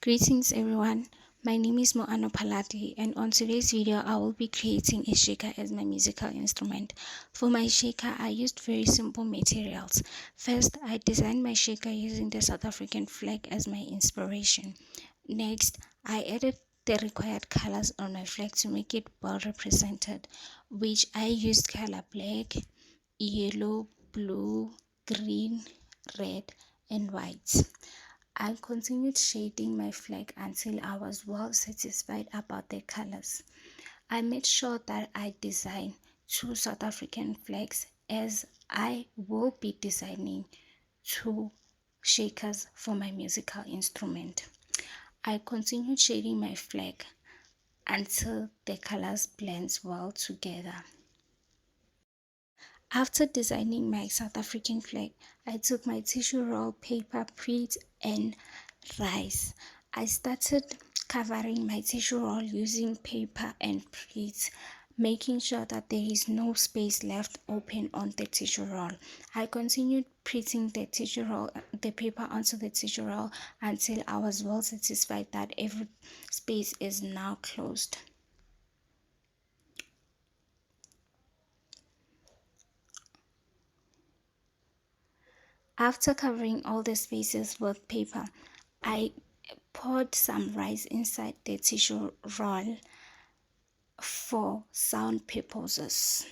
Greetings everyone, my name is Moano Palati, and on today's video I will be creating a shaker as my musical instrument. For my shaker I used very simple materials. First, I designed my shaker using the South African flag as my inspiration. Next, I added the required colors on my flag to make it well represented, which I used color black, yellow, blue, green, red and white. I continued shading my flag until I was well satisfied about the colors. I made sure that I designed two South African flags, as I will be designing two shakers for my musical instrument. I continued shading my flag until the colors blend well together. After designing my South African flag, I took my tissue roll, paper, print and rice. I started covering my tissue roll using paper and print, making sure that there is no space left open on the tissue roll. I continued printing the paper onto the tissue roll until I was well satisfied that every space is now closed. After covering all the spaces with paper, I poured some rice inside the tissue roll for sound purposes.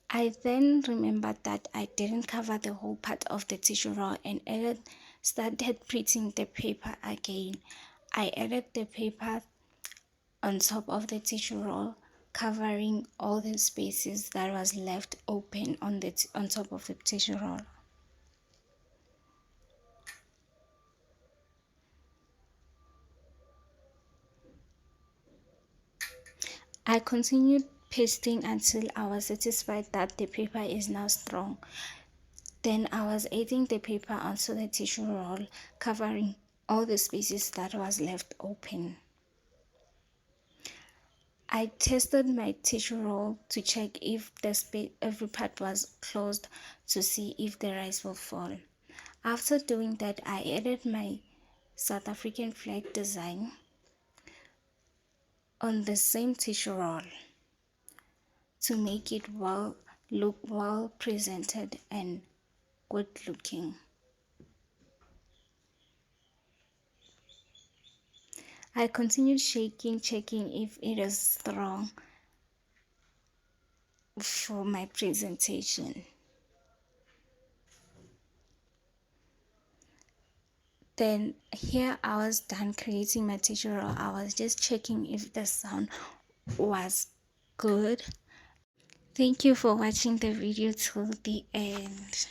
I then remembered that I didn't cover the whole part of the tissue roll and started printing the paper again. I added the paper on top of the tissue roll, covering all the spaces that was left open on top of the tissue roll. I continued pasting until I was satisfied that the paper is now strong. Then I was adding the paper onto the tissue roll, covering all the spaces that was left open. I tested my tissue roll to check if every part was closed to see if the rice will fall. After doing that, I added my South African flag design on the same tissue roll to make it look well presented and good looking. I continued checking if it is strong for my presentation. Then here I was done creating my tissue roll. I was just checking if the sound was good. Thank you for watching the video till the end.